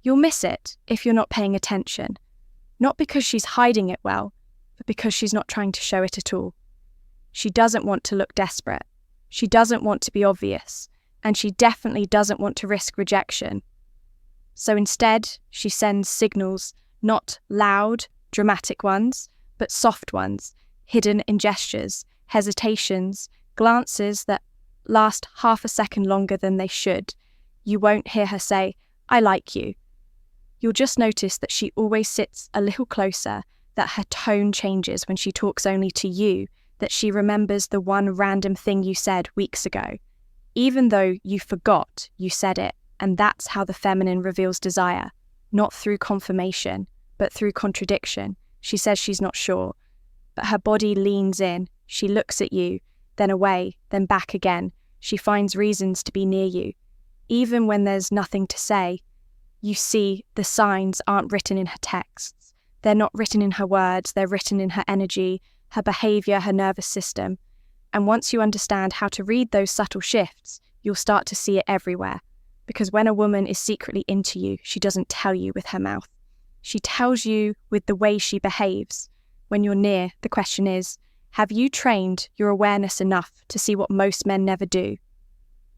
You'll miss it if you're not paying attention, not because she's hiding it well, but because she's not trying to show it at all. She doesn't want to look desperate. She doesn't want to be obvious, and she definitely doesn't want to risk rejection. So instead, she sends signals, not loud, dramatic ones, but soft ones, hidden in gestures, hesitations, glances that last half a second longer than they should. You won't hear her say, "I like you." You'll just notice that she always sits a little closer, that her tone changes when she talks only to you, that she remembers the one random thing you said weeks ago, even though you forgot you said it. And that's how the feminine reveals desire, not through confirmation, but through contradiction. She says she's not sure, but her body leans in. She looks at you, then away, then back again. She finds reasons to be near you. Even when there's nothing to say, you see the signs aren't written in her texts. They're not written in her words, they're written in her energy, her behaviour, her nervous system. And once you understand how to read those subtle shifts, you'll start to see it everywhere. Because when a woman is secretly into you, she doesn't tell you with her mouth. She tells you with the way she behaves. When you're near, the question is, have you trained your awareness enough to see what most men never do?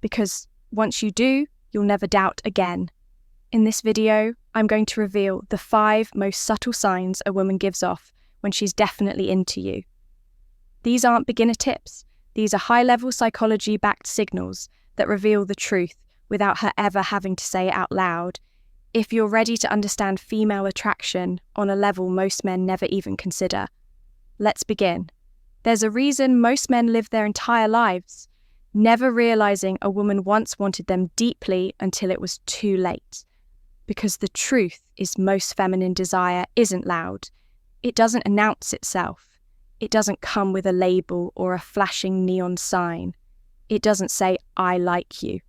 Because once you do, you'll never doubt again. In this video, I'm going to reveal the 5 most subtle signs a woman gives off when she's definitely into you. These aren't beginner tips. These are high-level psychology-backed signals that reveal the truth without her ever having to say it out loud. If you're ready to understand female attraction on a level most men never even consider, let's begin. There's a reason most men live their entire lives, never realizing a woman once wanted them deeply until it was too late. Because the truth is most feminine desire isn't loud. It doesn't announce itself. It doesn't come with a label or a flashing neon sign. It doesn't say, "I like you,"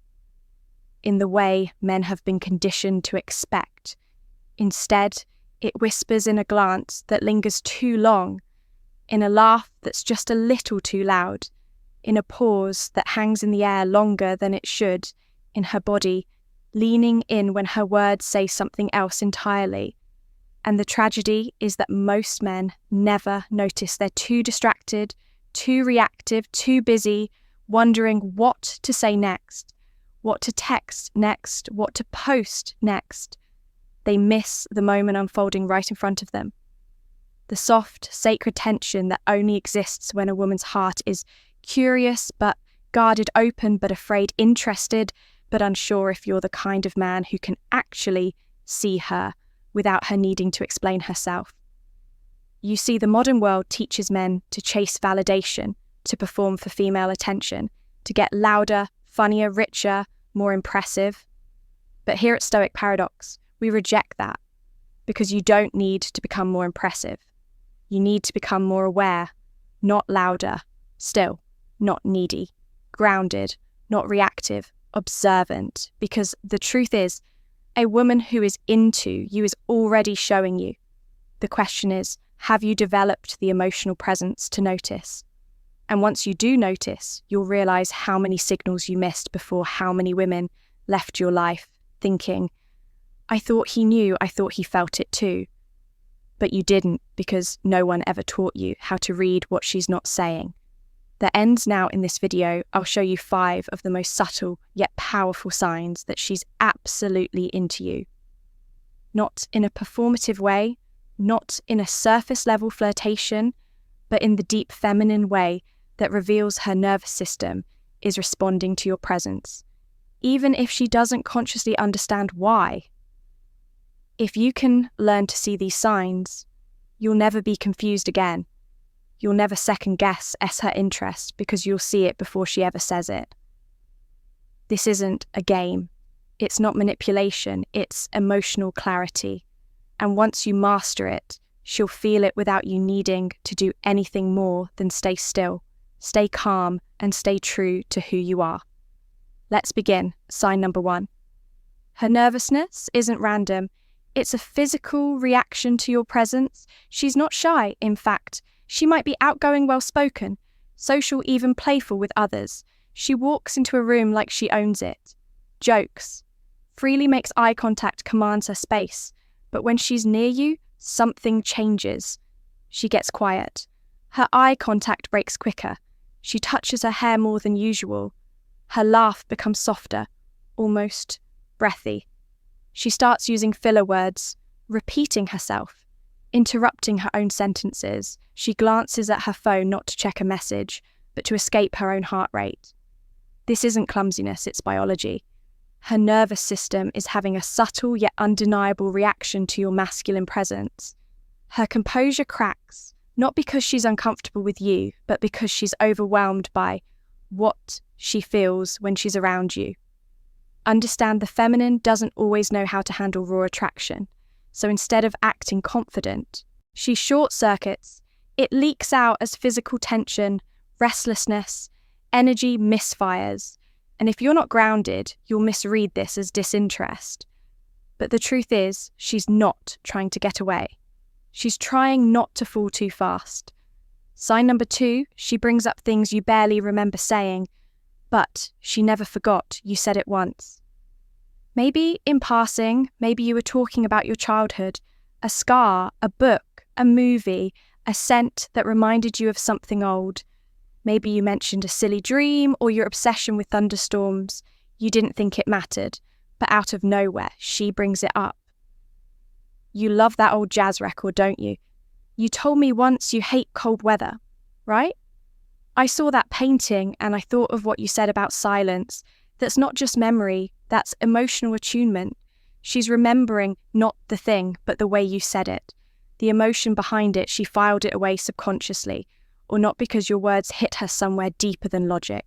in the way men have been conditioned to expect. Instead, it whispers in a glance that lingers too long, in a laugh that's just a little too loud, in a pause that hangs in the air longer than it should, in her body, leaning in when her words say something else entirely. And the tragedy is that most men never notice. They're too distracted, too reactive, too busy, wondering what to say next, what to text next, what to post next. They miss the moment unfolding right in front of them. The soft, sacred tension that only exists when a woman's heart is curious but guarded open, but afraid, interested but unsure if you're the kind of man who can actually see her without her needing to explain herself. You see, the modern world teaches men to chase validation, to perform for female attention, to get louder, funnier, richer, more impressive. But here at Stoic Paradox, we reject that, because you don't need to become more impressive. You need to become more aware, not louder, still, not needy, grounded, not reactive, observant, because the truth is, a woman who is into you is already showing you. The question is, have you developed the emotional presence to notice? And once you do notice, you'll realize how many signals you missed before how many women left your life thinking, "I thought he knew, I thought he felt it too." But you didn't, because no one ever taught you how to read what she's not saying. That ends now in this video. I'll show you 5 of the most subtle yet powerful signs that she's absolutely into you. Not in a performative way, not in a surface level flirtation, but in the deep feminine way that reveals her nervous system is responding to your presence, even if she doesn't consciously understand why. If you can learn to see these signs, you'll never be confused again. You'll never second-guess her interest because you'll see it before she ever says it. This isn't a game. It's not manipulation. It's emotional clarity. And once you master it, she'll feel it without you needing to do anything more than stay still, stay calm, and stay true to who you are. Let's begin. Sign number 1. Her nervousness isn't random. It's a physical reaction to your presence. She's not shy, in fact. She might be outgoing, well-spoken, social, even playful with others. She walks into a room like she owns it. Jokes, freely makes eye contact, commands her space. But when she's near you, something changes. She gets quiet. Her eye contact breaks quicker. She touches her hair more than usual. Her laugh becomes softer, almost breathy. She starts using filler words, repeating herself, interrupting her own sentences. She glances at her phone not to check a message, but to escape her own heart rate. This isn't clumsiness, it's biology. Her nervous system is having a subtle yet undeniable reaction to your masculine presence. Her composure cracks, not because she's uncomfortable with you, but because she's overwhelmed by what she feels when she's around you. Understand the feminine doesn't always know how to handle raw attraction, so instead of acting confident, she short-circuits. It leaks out as physical tension, restlessness, energy misfires, and if you're not grounded, you'll misread this as disinterest. But the truth is, she's not trying to get away. She's trying not to fall too fast. Sign number 2, she brings up things you barely remember saying, but she never forgot you said it once. Maybe in passing, maybe you were talking about your childhood, a scar, a book, a movie, a scent that reminded you of something old. Maybe you mentioned a silly dream or your obsession with thunderstorms. You didn't think it mattered, but out of nowhere, she brings it up. You love that old jazz record, don't you? You told me once you hate cold weather, right? I saw that painting and I thought of what you said about silence. That's not just memory, that's emotional attunement. She's remembering not the thing, but the way you said it. The emotion behind it, she filed it away subconsciously, or not because your words hit her somewhere deeper than logic.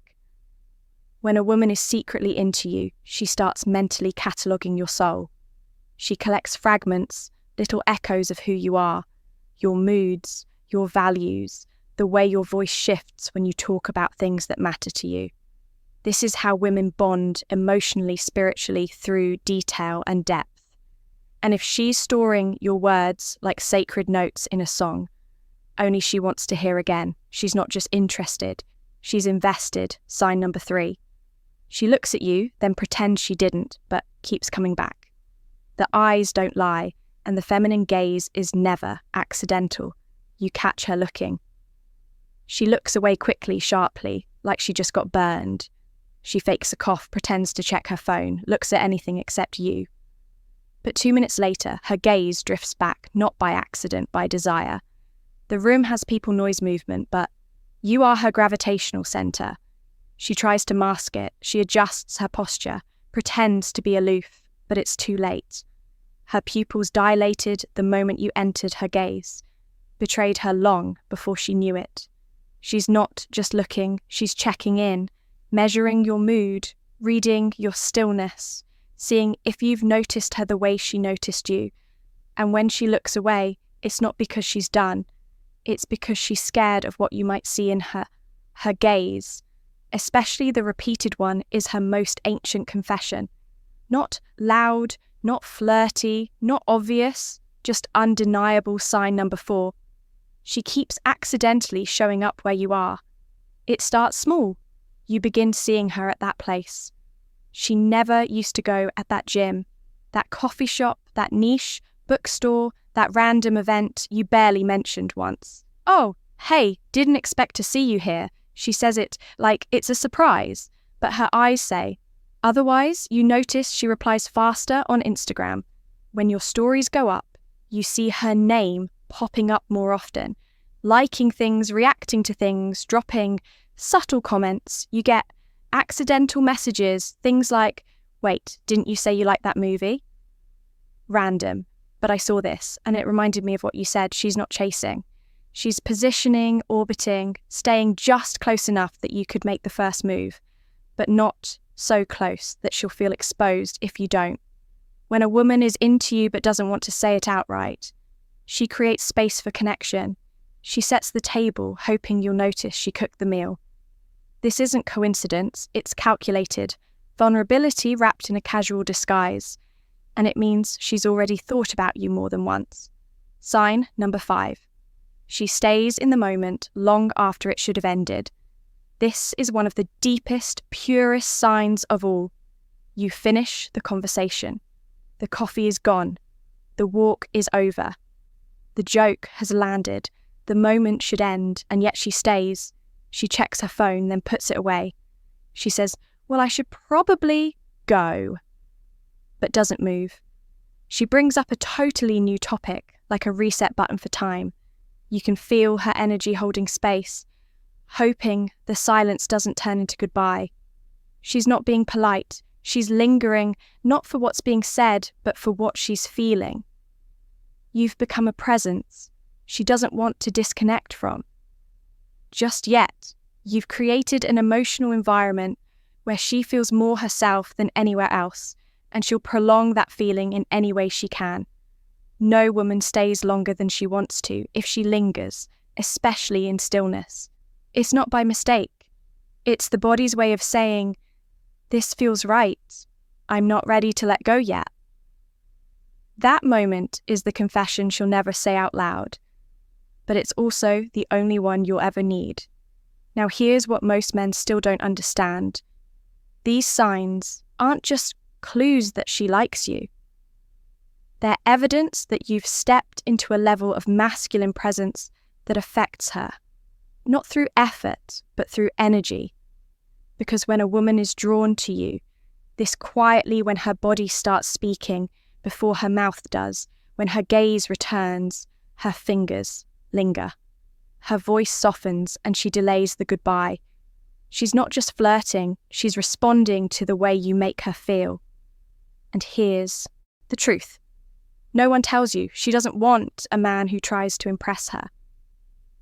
When a woman is secretly into you, she starts mentally cataloguing your soul. She collects fragments, little echoes of who you are, your moods, your values, the way your voice shifts when you talk about things that matter to you. This is how women bond emotionally, spiritually through detail and depth. And if she's storing your words like sacred notes in a song, only she wants to hear again. She's not just interested, she's invested. Sign number 3. She looks at you, then pretends she didn't, but keeps coming back. The eyes don't lie, and the feminine gaze is never accidental. You catch her looking. She looks away quickly, sharply, like she just got burned. She fakes a cough, pretends to check her phone, looks at anything except you. But 2 minutes later, her gaze drifts back, not by accident, by desire. The room has people noise movement, but you are her gravitational center. She tries to mask it. She adjusts her posture, pretends to be aloof, but it's too late. Her pupils dilated the moment you entered her gaze, betrayed her long before she knew it. She's not just looking, she's checking in, measuring your mood, reading your stillness, seeing if you've noticed her the way she noticed you. And when she looks away, it's not because she's done. It's because she's scared of what you might see in her. Her gaze, especially the repeated one, is her most ancient confession. Not loud, not flirty, not obvious, just undeniable. Sign number 4. She keeps accidentally showing up where you are. It starts small. You begin seeing her at that place. She never used to go at that gym, that coffee shop, that niche bookstore, that random event you barely mentioned once. Oh, hey, didn't expect to see you here. She says it like it's a surprise, but her eyes say, otherwise, you notice she replies faster on Instagram. When your stories go up, you see her name popping up more often, liking things, reacting to things, dropping subtle comments. You get accidental messages, things like, wait, didn't you say you liked that movie? Random, but I saw this, and it reminded me of what you said. She's not chasing. She's positioning, orbiting, staying just close enough that you could make the first move, but not so close that she'll feel exposed if you don't. When a woman is into you but doesn't want to say it outright, she creates space for connection. She sets the table, hoping you'll notice she cooked the meal. This isn't coincidence, it's calculated. Vulnerability wrapped in a casual disguise. And it means she's already thought about you more than once. Sign number 5. She stays in the moment long after it should have ended. This is one of the deepest, purest signs of all. You finish the conversation. The coffee is gone. The walk is over. The joke has landed. The moment should end, and yet she stays. She checks her phone, then puts it away. She says, "Well, I should probably go," but doesn't move. She brings up a totally new topic, like a reset button for time. You can feel her energy holding space, hoping the silence doesn't turn into goodbye. She's not being polite. She's lingering, not for what's being said, but for what she's feeling. You've become a presence she doesn't want to disconnect from. Just yet, you've created an emotional environment where she feels more herself than anywhere else, and she'll prolong that feeling in any way she can. No woman stays longer than she wants to if she lingers, especially in stillness. It's not by mistake. It's the body's way of saying, "This feels right. I'm not ready to let go yet." That moment is the confession she'll never say out loud, but it's also the only one you'll ever need. Now here's what most men still don't understand. These signs aren't just clues that she likes you. They're evidence that you've stepped into a level of masculine presence that affects her, not through effort, but through energy. Because when a woman is drawn to you, this quietly when her body starts speaking before her mouth does, when her gaze returns, her fingers linger. Her voice softens and she delays the goodbye. She's not just flirting, she's responding to the way you make her feel. And here's the truth. No one tells you she doesn't want a man who tries to impress her.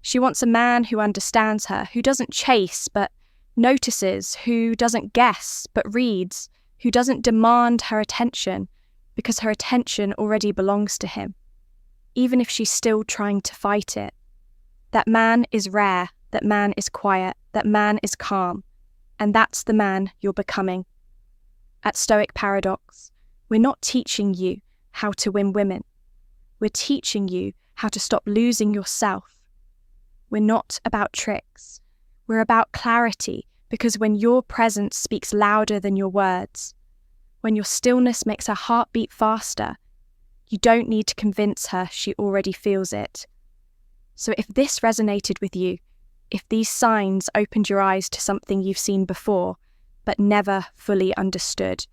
She wants a man who understands her, who doesn't chase but notices, who doesn't guess but reads, who doesn't demand her attention because her attention already belongs to him, even if she's still trying to fight it. That man is rare, that man is quiet, that man is calm, and that's the man you're becoming. At Stoic Paradox, we're not teaching you how to win women. We're teaching you how to stop losing yourself. We're not about tricks. We're about clarity, because when your presence speaks louder than your words, when your stillness makes her heart beat faster, you don't need to convince her she already feels it. So if this resonated with you, if these signs opened your eyes to something you've seen before, but never fully understood,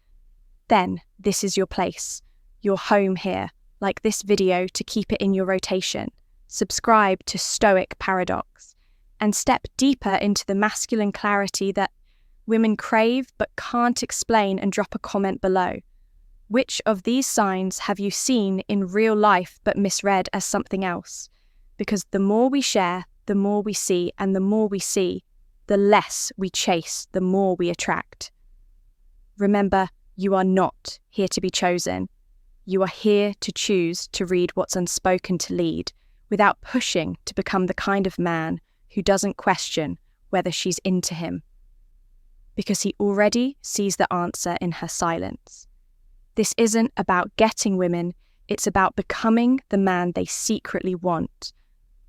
then this is your place, your home here, like this video to keep it in your rotation. Subscribe to Stoic Paradox and step deeper into the masculine clarity that women crave but can't explain, and drop a comment below. Which of these signs have you seen in real life but misread as something else? Because the more we share, the more we see, and the more we see, the less we chase, the more we attract. Remember, you are not here to be chosen. You are here to choose to read what's unspoken to lead, without pushing to become the kind of man who doesn't question whether she's into him. Because he already sees the answer in her silence. This isn't about getting women, it's about becoming the man they secretly want,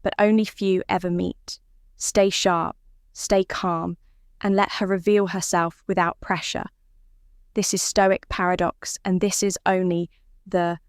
but only few ever meet. Stay sharp, stay calm, and let her reveal herself without pressure. This is Stoic Paradox, and this is only the